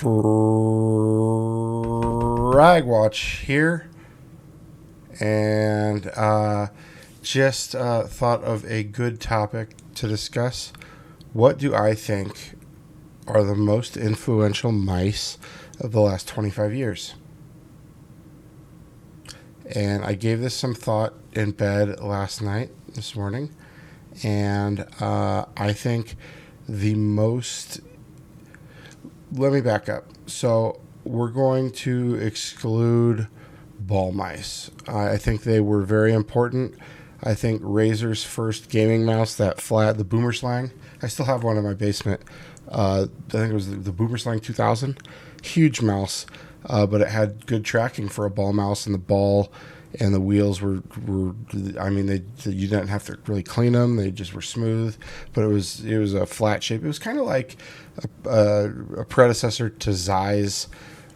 FragWatch here, and just thought of a good topic to discuss. What do I think are the most influential mice of the last 25 years? And I gave this some thought in bed this morning, and I think the most... Let me back up. So we're going to exclude ball mice. I think they were very important. I think Razer's first gaming mouse, that flat, the Boomerslang, I still have one in my basement. I think it was the Boomerslang 2000. Huge mouse, but it had good tracking for a ball mouse, and the ball and the wheels were I mean, you didn't have to really clean them. They just were smooth, but it was a flat shape. It was kind of like a predecessor to Zeiss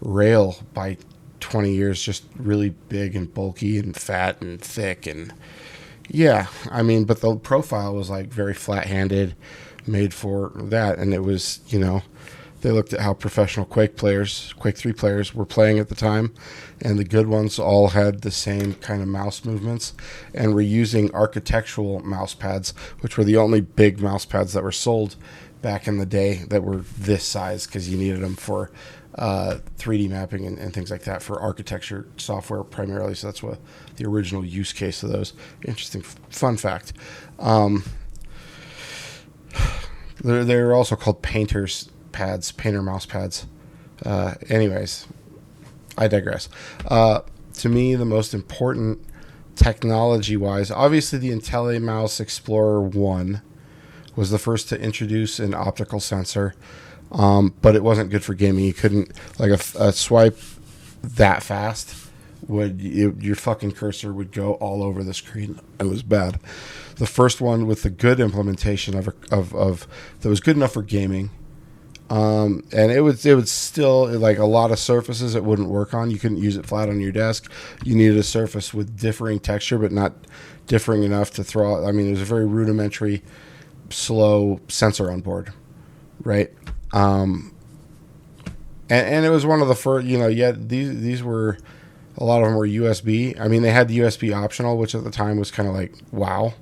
Rail by 20 years, just really big and bulky and fat and thick. And yeah, I mean, but the profile was like very flat-handed, made for that. And it was, they looked at how professional Quake 3 players were playing at the time, and the good ones all had the same kind of mouse movements, and were using architectural mouse pads, which were the only big mouse pads that were sold back in the day that were this size, because you needed them for 3D mapping and things like that, for architecture software primarily. So that's what the original use case of those. Interesting fun fact. They're also called painter mouse pads. Anyways, I digress. To me, the most important technology-wise, obviously the IntelliMouse Explorer 1 was the first to introduce an optical sensor, but it wasn't good for gaming. You couldn't, like a swipe that fast, your fucking cursor would go all over the screen. It was bad. The first one with the good implementation of that was good enough for gaming. And it would still, like, a lot of surfaces it wouldn't work on. You couldn't use it flat on your desk. You needed a surface with differing texture, but not differing enough to throw out. I mean, it was a very rudimentary, slow sensor on board, right? And it was one of the first, these were, a lot of them were USB. I mean, they had the USB optional, which at the time was kind of like, wow.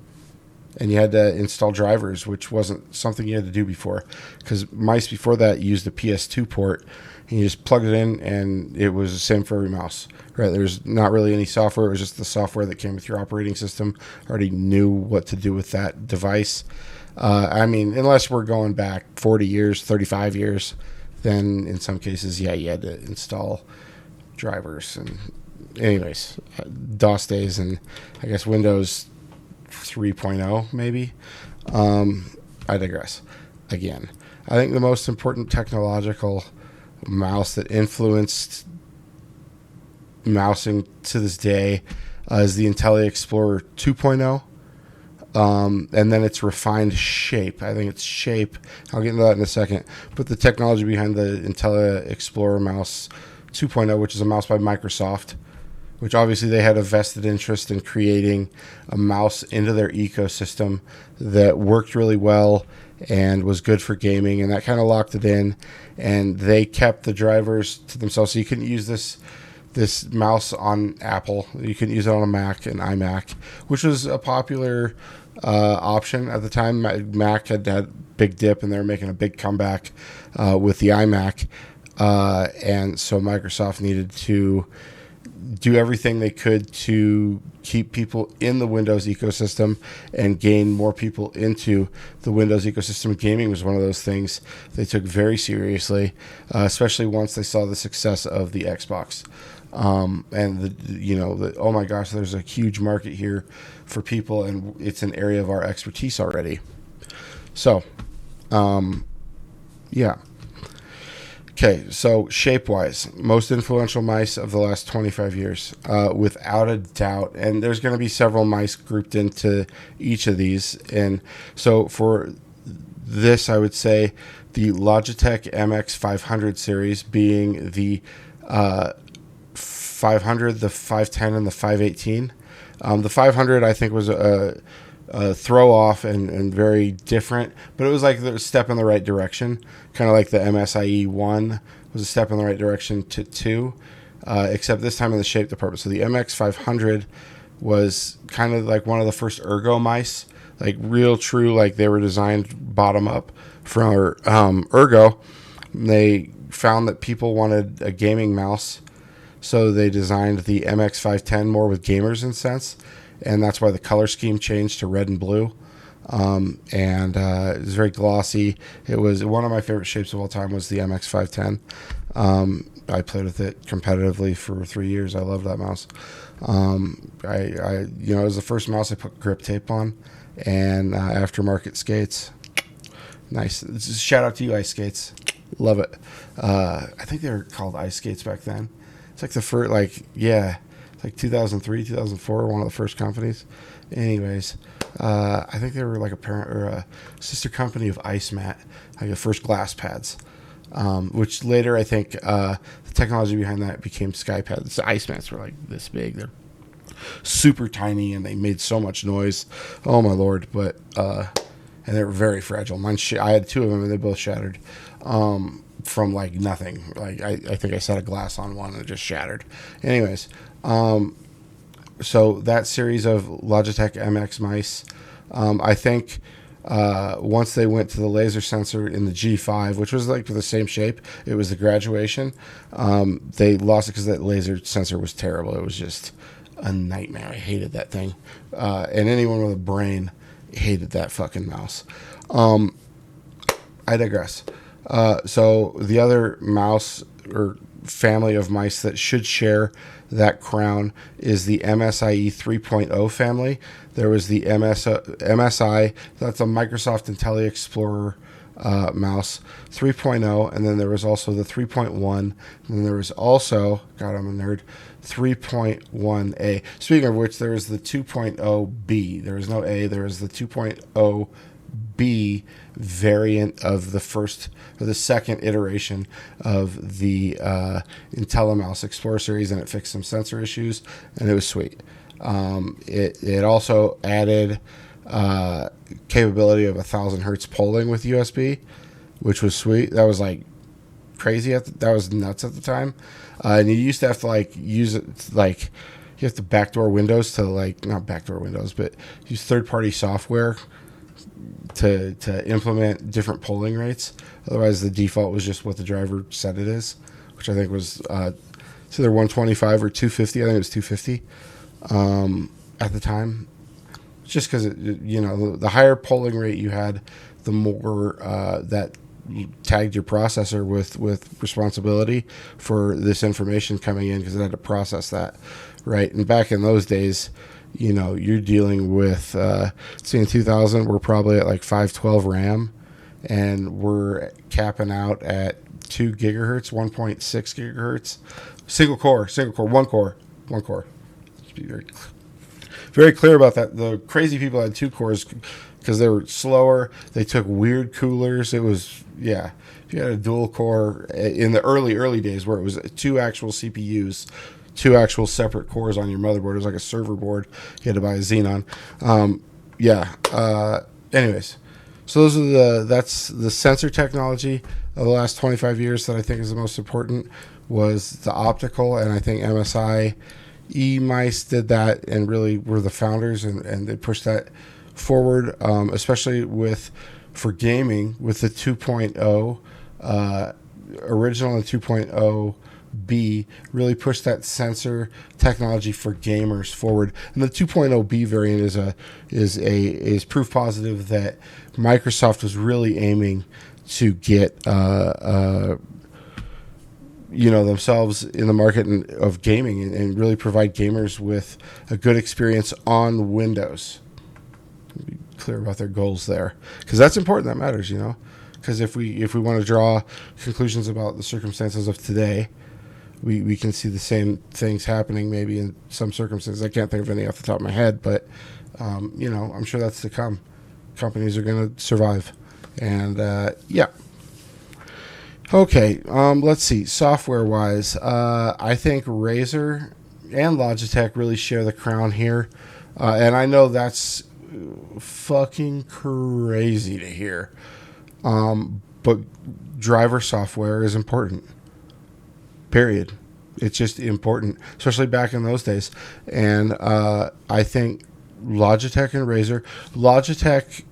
And you had to install drivers, which wasn't something you had to do before, because mice before that used a PS2 port, and you just plugged it in, and it was the same for every mouse, right? There's not really any software. It was just the software that came with your operating system. Already knew what to do with that device. I mean, unless we're going back 40 years, 35 years, then in some cases, yeah, you had to install drivers. And anyways, DOS days, and I guess Windows 3.0 maybe. I digress. Again, I think the most important technological mouse that influenced mousing to this day is the Intelli Explorer 2.0. And then its refined shape. I think it's shape. I'll get into that in a second. But the technology behind the Intelli Explorer mouse 2.0, which is a mouse by Microsoft, which obviously they had a vested interest in creating a mouse into their ecosystem that worked really well and was good for gaming, and that kind of locked it in. And they kept the drivers to themselves, so you couldn't use this mouse on Apple. You couldn't use it on a Mac and iMac, which was a popular option at the time. Mac had big dip, and they were making a big comeback with the iMac, and so Microsoft needed to do everything they could to keep people in the Windows ecosystem and gain more people into the Windows ecosystem. Gaming was one of those things they took very seriously, especially once they saw the success of the Xbox. And oh my gosh, there's a huge market here for people, and it's an area of our expertise already. So, yeah. Okay, so shape-wise, most influential mice of the last 25 years, without a doubt. And there's going to be several mice grouped into each of these. And so for this, I would say the Logitech MX500 series, being the 500, the 510, and the 518. The 500, I think, was a throw off and very different, but it was like a step in the right direction, kind of like the MSIE 1 was a step in the right direction to 2, except this time in the shape department. So the MX500 was kind of like one of the first ergo mice, like real true, like they were designed bottom up for ergo. They found that people wanted a gaming mouse, so they designed the MX510 more with gamers in sense, and that's why the color scheme changed to red and blue. It was very glossy. It was one of my favorite shapes of all time was the MX510. I played with it competitively for 3 years. I loved that mouse. It was the first mouse I put grip tape on, and aftermarket skates. Nice. Shout out to you, Ice Skates. Love it. I think they were called Ice Skates back then. It's like the first, it's like 2003, 2004, one of the first companies. Anyways, I think they were like a parent or a sister company of Ice Mat, like the first glass pads, which later I think the technology behind that became Sky Pads. The Ice Mats were like this big. They're super tiny and they made so much noise. Oh my Lord. But, and they were very fragile. I had 2 of them and they both shattered. From like nothing. Like I think I set a glass on one and it just shattered. Anyways, so that series of Logitech MX mice, I think once they went to the laser sensor in the G5, which was like the same shape, it was the graduation, they lost it because that laser sensor was terrible. It was just a nightmare. I hated that thing. And anyone with a brain hated that fucking mouse. I digress. So the other mouse or family of mice that should share that crown is the MSIE 3.0 family. There was the MSI, that's a Microsoft IntelliExplorer mouse 3.0, and then there was also the 3.1, and then there was also, God, I'm a nerd, 3.1A. Speaking of which, there was the 2.0B. There was no A, there was the 2.0B variant of the second iteration of the IntelliMouse Explorer series, and it fixed some sensor issues, and it was sweet. It also added capability of 1,000 hertz polling with USB, which was sweet. That was like crazy. That was nuts at the time. And you used to have to like use it like you have to backdoor Windows to like not backdoor Windows, but use third-party software to implement different polling rates. Otherwise, the default was just what the driver said it is, which I think was it's either 125 or 250. I think it was 250 at the time. Just because the higher polling rate you had, the more that tagged your processor with responsibility for this information coming in, because it had to process that, right? And back in those days, you're dealing with, in 2000, we're probably at like 512 RAM, and we're capping out at 2 gigahertz, 1.6 gigahertz, single core, one core. Let's be very clear about that. The crazy people had 2 cores because they were slower. They took weird coolers. It was, if you had a dual core in the early days where it was 2 actual CPUs, 2 actual separate cores on your motherboard. It was like a server board. You had to buy a Xenon. Anyways, so that's the sensor technology of the last 25 years that I think is the most important was the optical, and I think MSI mice did that and really were the founders, and they pushed that forward, especially for gaming with the 2.0 original and 2.0 B really pushed that sensor technology for gamers forward. And the 2.0B variant is proof positive that Microsoft was really aiming to get themselves in the market of gaming and really provide gamers with a good experience on Windows. Be clear about their goals there, because that's important. That matters, because if we want to draw conclusions about the circumstances of today, we can see the same things happening maybe in some circumstances. I can't think of any off the top of my head, but I'm sure that's to come. Companies are going to survive, and okay, let's see. Software-wise, I think Razer and Logitech really share the crown here, and I know that's fucking crazy to hear, but driver software is important. period. It's just important, especially back in those days. And I think Logitech and Razer, Logitech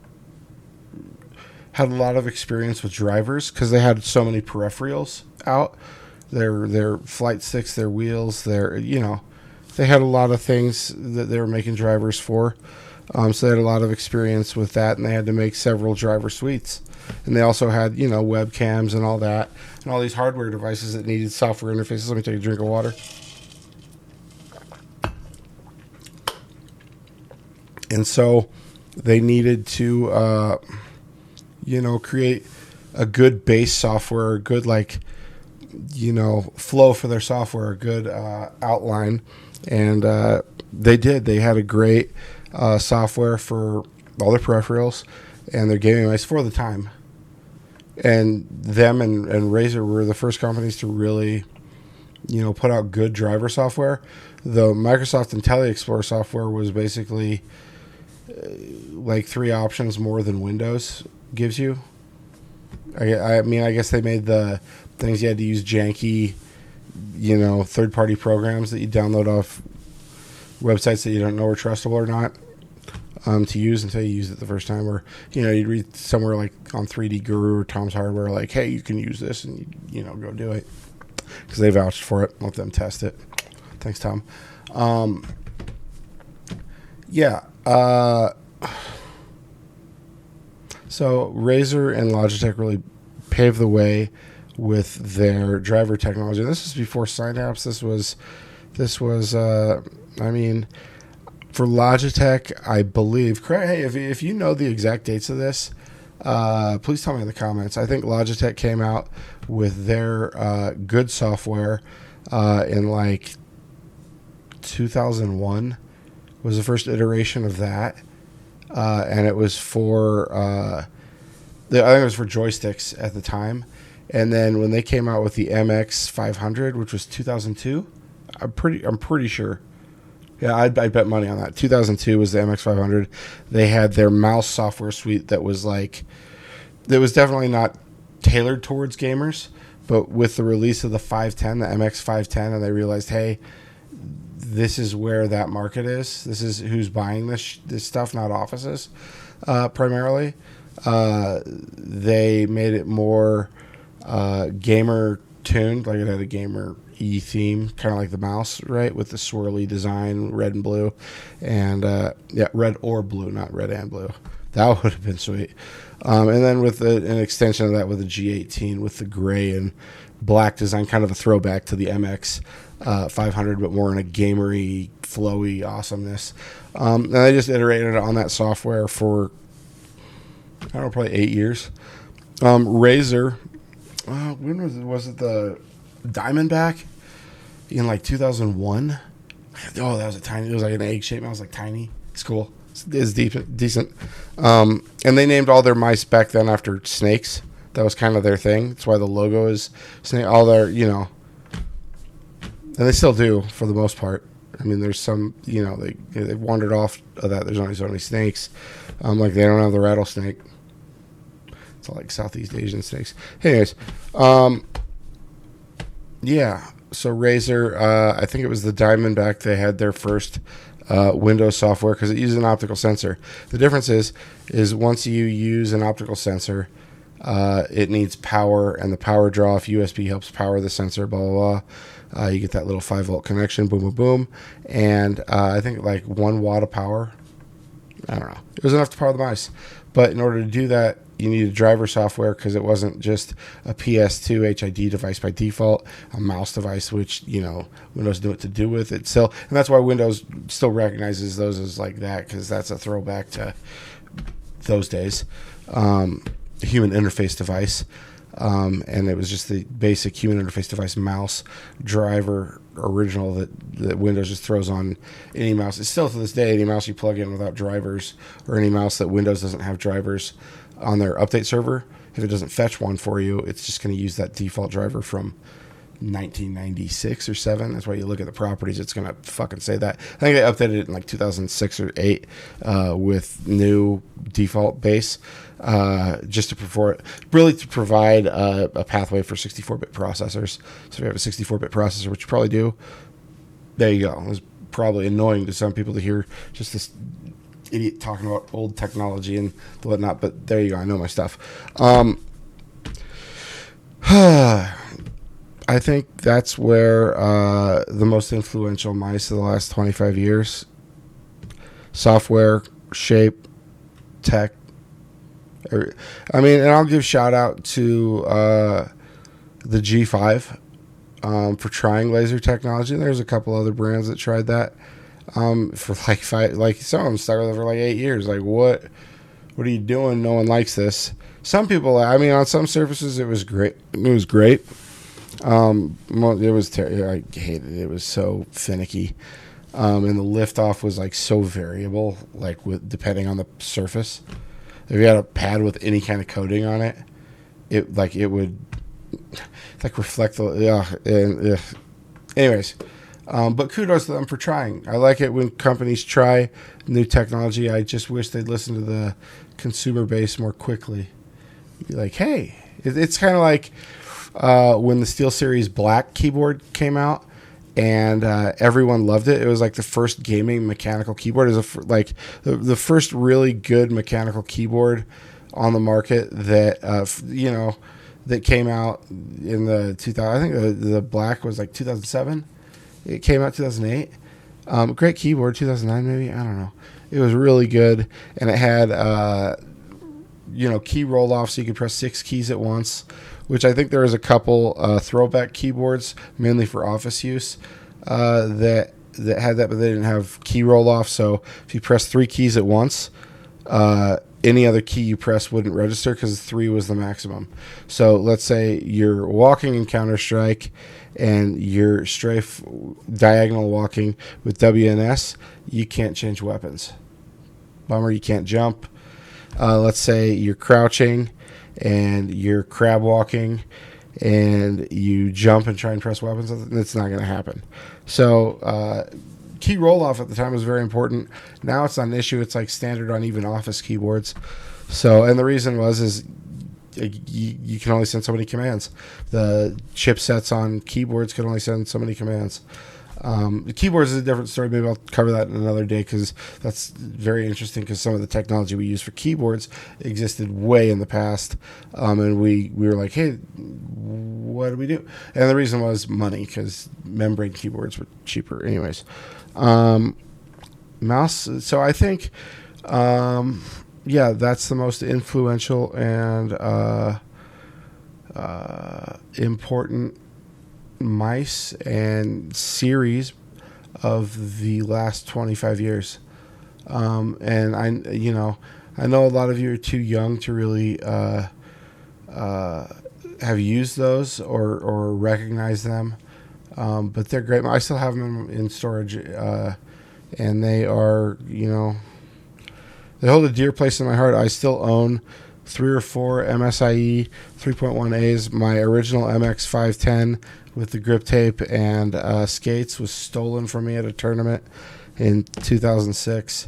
had a lot of experience with drivers because they had so many peripherals out. Their flight sticks, their wheels, they had a lot of things that they were making drivers for. So they had a lot of experience with that, and they had to make several driver suites. And they also had, webcams and all that, and all these hardware devices that needed software interfaces. Let me take a drink of water. And so they needed to, create a good base software, a good, flow for their software, a good outline. And they did. They had a great software for all their peripherals and their gaming mice for the time. And them and Razer were the first companies to really, put out good driver software. The Microsoft IntelliExplorer software was basically like 3 options more than Windows gives you. I guess they made the things you had to use janky, third-party programs that you download off websites that you don't know are trustable or not to use until you use it the first time. Or, you'd read somewhere like on 3D Guru or Tom's Hardware, like, hey, you can use this, and go do it because they vouched for it. Let them test it. Thanks, Tom. So Razer and Logitech really paved the way with their driver technology. This was before Synapse. This was for Logitech, I believe. Hey, if you know the exact dates of this, please tell me in the comments. I think Logitech came out with their good software in 2001 was the first iteration of that. And it was for, I think it was for joysticks at the time. And then when they came out with the MX500, which was 2002, I'm pretty sure. Yeah, I'd bet money on that. 2002 was the MX500. They had their mouse software suite that was definitely not tailored towards gamers, but with the release of the 510, the MX510, and they realized, hey, this is where that market is. This is who's buying this stuff, not offices, primarily. They made it more gamer tuned, like it had a gamer theme, kind of like the mouse, right, with the swirly design, red and blue, and red or blue, not red and blue. That would have been sweet. And then with an extension of that with the G18 with the gray and black design, kind of a throwback to the MX 500, but more in a gamery, flowy awesomeness. And they just iterated on that software for, I don't know, probably 8 years. Razer, when was it the Diamondback in 2001? Oh, that was it was like an egg shape. I was tiny. It's cool. It's decent. And they named all their mice back then after snakes. That was kind of their thing. That's why the logo is snake. All their, and they still do for the most part. I mean, there's some, they've wandered off of that. There's only so many snakes. They don't have the rattlesnake. It's all Southeast Asian snakes. Anyways, so Razer, I think it was the Diamondback. They had their first Windows software because it uses an optical sensor. The difference is once you use an optical sensor, it needs power, and the power draw, if USB helps power the sensor, blah, blah, blah. You get that little 5-volt connection, boom, boom, boom. And I think 1 watt of power. I don't know. It was enough to power the mice. But in order to do that, you needed driver software because it wasn't just a PS2 HID device by default, a mouse device, which, Windows knew what to do with it still. And that's why Windows still recognizes those as like that, because that's a throwback to those days. Human interface device. And it was just the basic human interface device mouse driver original that Windows just throws on any mouse. It's still to this day, any mouse you plug in without drivers, or any mouse that Windows doesn't have drivers on their update server, if it doesn't fetch one for you, it's just going to use that default driver from 1996 or 7. That's why you look at the properties, it's going to fucking say that. I think they updated it in like 2006 or 8 with new default base, just to provide a pathway for 64-bit processors. So if you have a 64-bit processor, which you probably do, there you go. It was probably annoying to some people to hear just this idiot talking about old technology and whatnot, but there you go. I know my stuff. I think that's where the most influential mice of the last 25 years, software, shape, tech. And I'll give shout out to the G5 for trying laser technology. There's a couple other brands that tried that for like 5, like some of them started with it for like 8 years. Like what are you doing? No one likes this. Some people, on some surfaces it was great. It was great. It was I hated it. It was so finicky, and the liftoff was like so variable, like depending on the surface. If you had a pad with any kind of coating on it, it would like reflect the anyways. But kudos to them for trying. I like it when companies try new technology. I just wish they'd listen to the consumer base more quickly. Be like, hey, it's kind of like when the SteelSeries Black keyboard came out, and everyone loved it. It was like the first gaming mechanical keyboard. It was the first really good mechanical keyboard on the market that that came out in the 2000. I think the Black was like 2007. It came out 2008. Great keyboard, 2009 maybe. I don't know. It was really good, and it had key roll off, so you could press 6 keys at once. Which I think there was a couple throwback keyboards, mainly for office use, that had that, but they didn't have key roll off. So if you press 3 keys at once, any other key you press wouldn't register because 3 was the maximum. So let's say you're walking in Counter-Strike and you're strafe diagonal walking with WNS, you can't change weapons. Bummer, you can't jump. Let's say you're crouching and you're crab walking and you jump and try and press weapons, it's not going to happen. So key roll off at the time was very important. Now it's not an issue. It's like standard on even office keyboards. So, and the reason is you can only send so many commands. The chipsets on keyboards can only send so many commands. The keyboards is a different story. Maybe I'll cover that in another day because that's very interesting, because some of the technology we use for keyboards existed way in the past. And we were like, hey, what do we do? And the reason was money, because membrane keyboards were cheaper. Anyways, mouse. So I think, that's the most influential and important mice and series of the last 25 years. And I know a lot of you are too young to really have used those or recognize them. But they're great. I still have them in storage, and they are, they hold a dear place in my heart. I still own 3 or 4 MSIE 3.1As. My original MX 510 with the grip tape and skates was stolen from me at a tournament in 2006.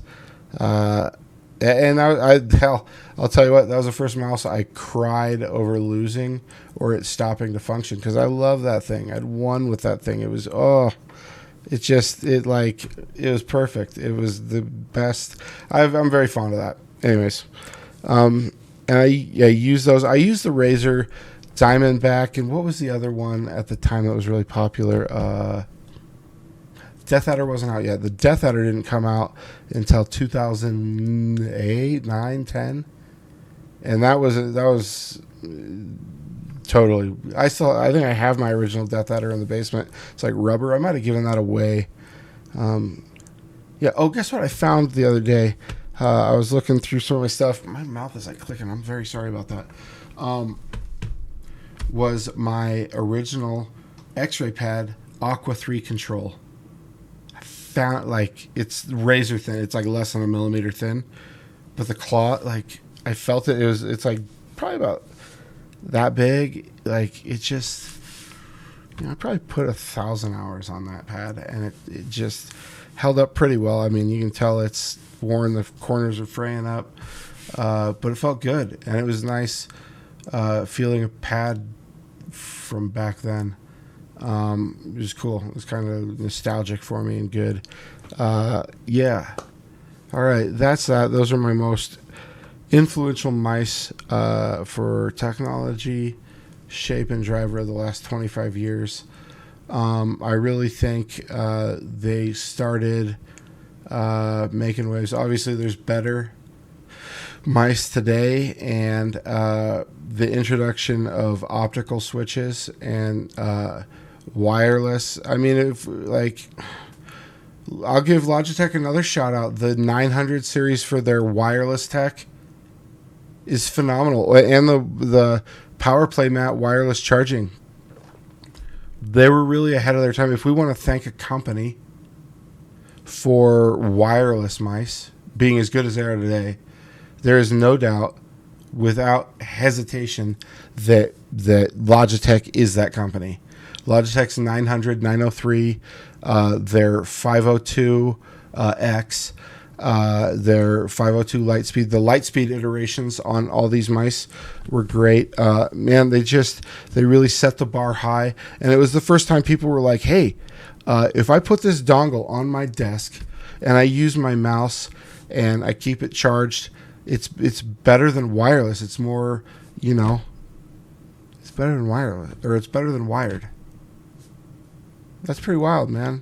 And I'll tell you what, that was the first mouse I cried over losing or it stopping to function, because I love that thing. I'd won with that thing. It was, it was perfect. It was the best. I'm very fond of that. Anyways, and I use those. I use the Razer Diamondback, and what was the other one at the time that was really popular? Death Adder wasn't out yet. The Death Adder didn't come out until 2008, 9, 10. And that was totally. I think I have my original Death Adder in the basement. It's like rubber. I might have given that away. Guess what I found the other day? I was looking through some of my stuff. My mouth is like clicking. I'm very sorry about that. Was my original X-ray pad Aqua 3 control. I found, it's razor thin. It's like less than a millimeter thin, but the claw, I felt it's probably about that big. It I probably put 1,000 hours on that pad, and it just held up pretty well. I mean, you can tell it's worn, the corners are fraying up, but it felt good, and it was nice feeling a pad from back then. It was cool. It was kind of nostalgic for me and good. Yeah. All right, that's that. Those are my most influential mice for technology, shape, and driver of the last 25 years. I really think they started making waves. Obviously, there's better mice today, and the introduction of optical switches and wireless. I mean, I'll give Logitech another shout out. The 900 series for their wireless tech is phenomenal, and the PowerPlay mat wireless charging. They were really ahead of their time. If we want to thank a company for wireless mice being as good as they are today, there is no doubt, without hesitation, that Logitech is that company. Logitech's 900, 903, their 502 X, their 502 Lightspeed. The Lightspeed iterations on all these mice were great. Man, they really set the bar high. And it was the first time people were like, hey, if I put this dongle on my desk and I use my mouse and I keep it charged, it's better than wireless. It's more, it's better than wireless, or it's better than wired. That's pretty wild, man.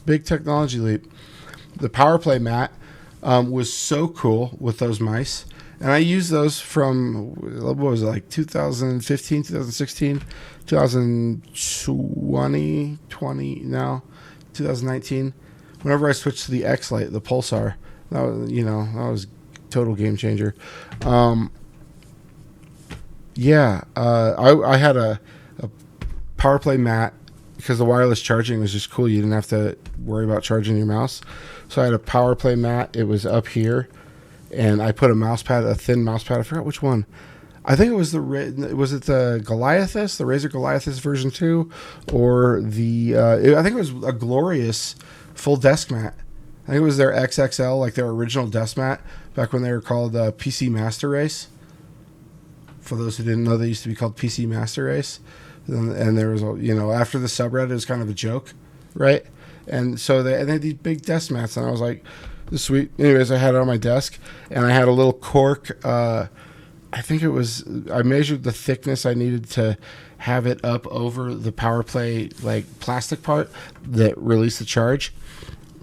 Big technology leap. The PowerPlay mat was so cool with those mice. And I used those from, what was it, like 2015, 2016, 2019. Whenever I switched to the X-Lite, the Pulsar, that was total game changer. I had a PowerPlay mat because the wireless charging was just cool. You didn't have to worry about charging your mouse. So I had a PowerPlay mat. It was up here, and I put a thin mouse pad. I forgot which one. I think it was the Goliathus, the Razer Goliathus version 2, or I think it was a Glorious full desk mat. I think it was their XXL, like their original desk mat, back when they were called PC Master Race. For those who didn't know, they used to be called PC Master Race. And there was, after the subreddit, it was kind of a joke, right? And so they had these big desk mats, and I was like, this is sweet. Anyways, I had it on my desk, and I had a little cork. I measured the thickness I needed to have it up over the PowerPlay, like, plastic part that released the charge.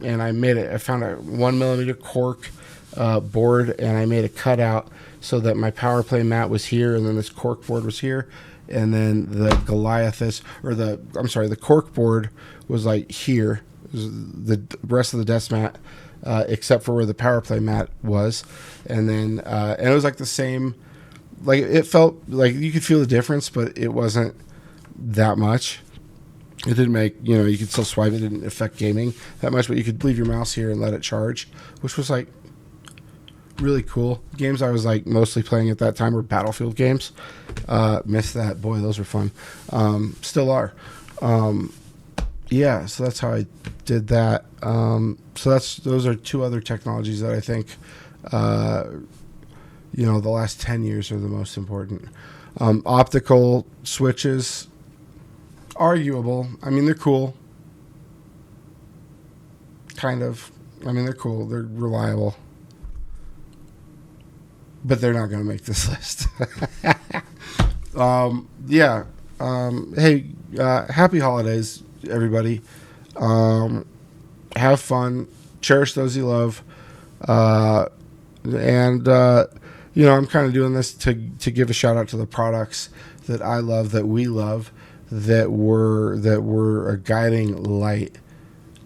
And I found a 1 millimeter cork board, and I made a cutout so that my PowerPlay mat was here, and then this cork board was here. And then the Goliathus, the cork board was like here. The rest of the desk mat, except for where the PowerPlay mat was. And then, and it was like the same, like it felt like you could feel the difference, but it wasn't that much. It didn't make, you could still swipe. It didn't affect gaming that much, but you could leave your mouse here and let it charge, which was like really cool. Games I was like mostly playing at that time were Battlefield games. Missed that. Boy, those were fun. Still are. So that's how I did that. So those are two other technologies that I think, the last 10 years are the most important. Optical switches, arguable. I mean, they're cool. Kind of. I mean, they're cool. They're reliable. But they're not going to make this list. Hey, happy holidays, everybody. Have fun. Cherish those you love. I'm kind of doing this to give a shout out to the products that I love, that we love, that were a guiding light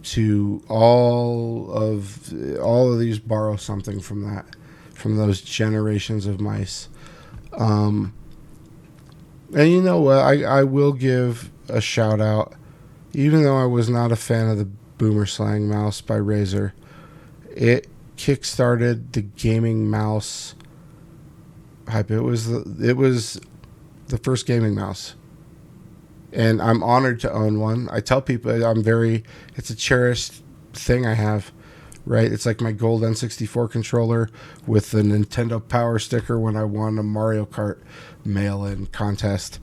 to all of these. Borrow something from that. From those generations of mice. And you know what? I will give a shout out, even though I was not a fan of the Boomer Slang mouse by Razer. It kickstarted the gaming mouse hype. It was the first gaming mouse. and I'm honored to own one. I tell people it's a cherished thing I have, right? It's like my gold N64 controller with the Nintendo Power sticker when I won a Mario Kart mail-in contest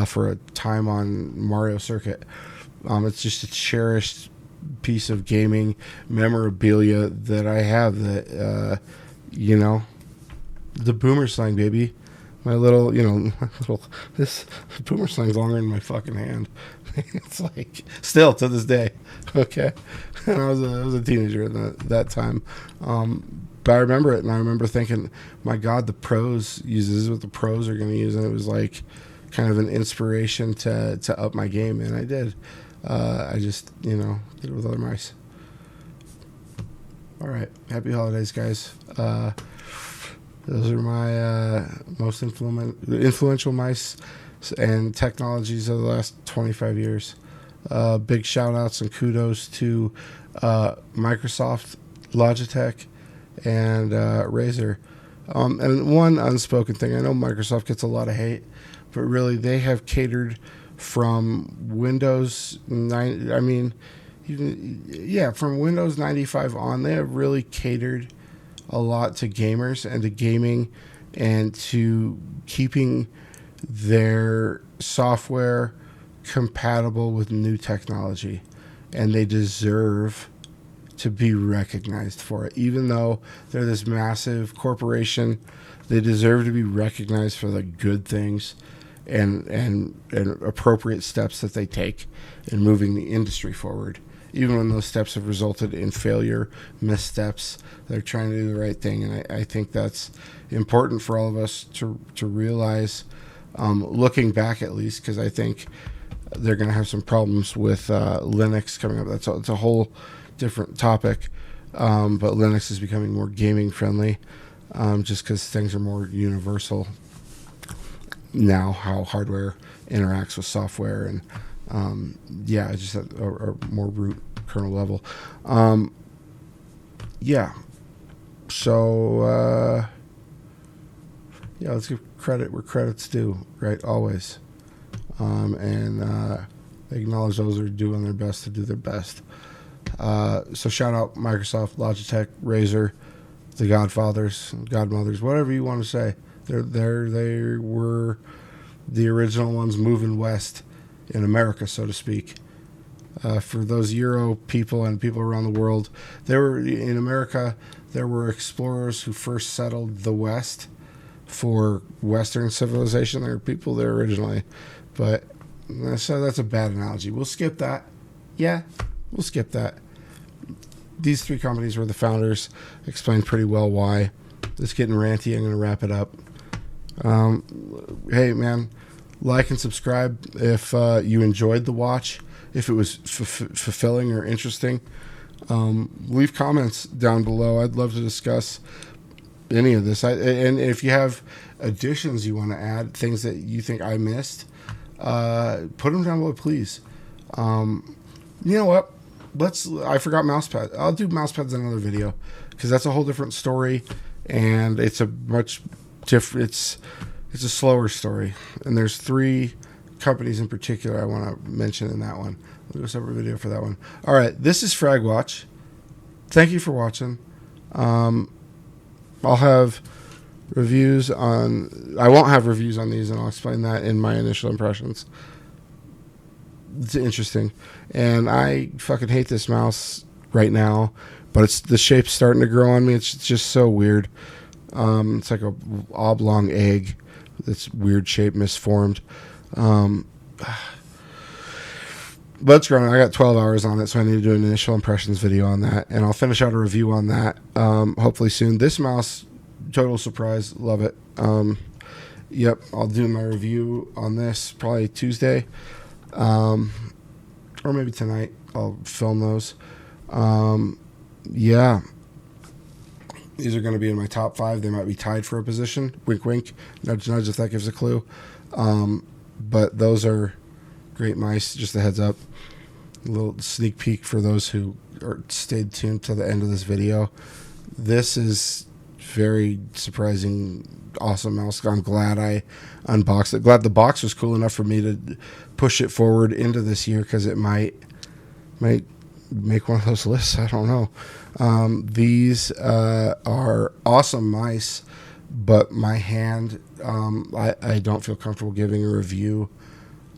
for a time on Mario Circuit. It's just a cherished piece of gaming memorabilia that I have that, the boomer slang, baby. My little, this boomer slang's longer than my fucking hand. It's like, still to this day. Okay. And I was a teenager at that time. But I remember it, and I remember thinking, my God, the pros use this is what the pros are going to use. And it was like kind of an inspiration to up my game, and I did. I just, did it with other mice. All right. Happy holidays, guys. Those are my most influential mice and technologies of the last 25 years. Big shout outs and kudos to Microsoft, Logitech, and Razer. And one unspoken thing, I know Microsoft gets a lot of hate, but really they have catered from Windows 9, from Windows 95 on, they have really catered a lot to gamers and to gaming and to keeping their software compatible with new technology. And they deserve to be recognized for it. Even though they're this massive corporation, they deserve to be recognized for the good things and appropriate steps that they take in moving the industry forward. Even when those steps have resulted in failure, missteps, they're trying to do the right thing. And I think that's important for all of us to realize, looking back at least, because I think they're going to have some problems with Linux coming up. It's a whole different topic. But Linux is becoming more gaming friendly, just because things are more universal now, how hardware interacts with software, and just at a more root kernel level. So let's give credit where credit's due, right? Always. And acknowledge those who are doing their best to do their best. So shout out Microsoft, Logitech, Razer, the Godfathers, Godmothers, whatever you want to say. They were the original ones moving west in America, so to speak. For those Euro people and people around the world, in America, there were explorers who first settled the West for Western civilization. There were people there originally, but so that's a bad analogy. We'll skip that. Yeah, we'll skip that. These three companies were the founders. Explained pretty well why. It's getting ranty. I'm going to wrap it up. Hey, man, like and subscribe if you enjoyed the watch, if it was fulfilling or interesting. Leave comments down below. I'd love to discuss any of this. And if you have additions you want to add, things that you think I missed, put them down below, please. You know what? I forgot mousepad. I'll do mousepads in another video because that's a whole different story, and it's a much different. It's a slower story, and there's three companies in particular I want to mention in that one. We'll do a separate video for that one. All right, this is FragWatch. Thank you for watching. I'll have reviews on. I won't have reviews on these, and I'll explain that in my initial impressions. It's interesting, and I fucking hate this mouse right now, but the shape's starting to grow on me. It's just so weird. It's like a oblong egg. This weird shape, misformed. But it's growing. I got 12 hours on it, so I need to do an initial impressions video on that, and I'll finish out a review on that hopefully soon. This mouse, total surprise, love it. Yep, I'll do my review on this probably Tuesday. Or maybe tonight. I'll film those. Yeah. These are going to be in my top 5. They might be tied for a position. Wink, wink. Nudge, nudge, if that gives a clue. But those are great mice. Just a heads up. A little sneak peek for those who stayed tuned to the end of this video. This is very surprising, awesome mouse. I'm glad I unboxed it. Glad the box was cool enough for me to push it forward into this year, because it might make one of those lists. I don't know. These are awesome mice, but my hand, I don't feel comfortable giving a review,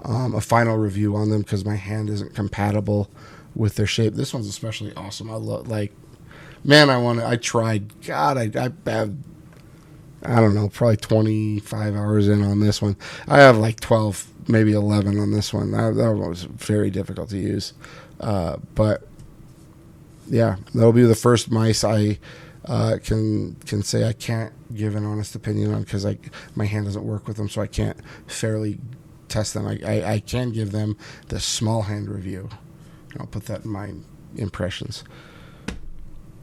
a final review on them, because my hand isn't compatible with their shape. This one's especially awesome. I love, like, man, I tried. God, I have, I don't know, probably 25 hours in on this one. I have like 12, maybe 11 on this one. That was very difficult to use. But yeah, that'll be the first mice I can say I can't give an honest opinion on, because my hand doesn't work with them, so I can't fairly test them. I can give them the small hand review. I'll put that in my impressions.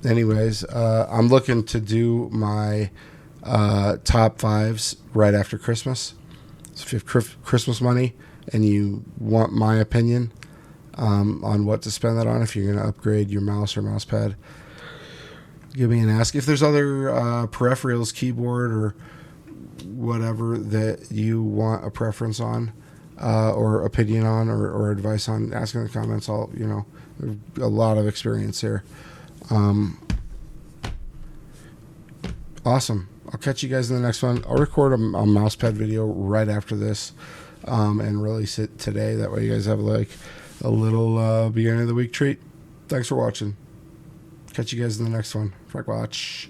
Anyways, I'm looking to do my top fives right after Christmas. So if you have Christmas money and you want my opinion on what to spend that on, if you're going to upgrade your mouse or mouse pad, give me an ask. If there's other peripherals, keyboard, or whatever that you want a preference on, or opinion on, or advice on, ask in the comments. I'll, a lot of experience here. Awesome. I'll catch you guys in the next one. I'll record a mouse pad video right after this, and release it today. That way you guys have like a little beginning of the week treat. Thanks for watching. Catch you guys in the next one. FragWatch.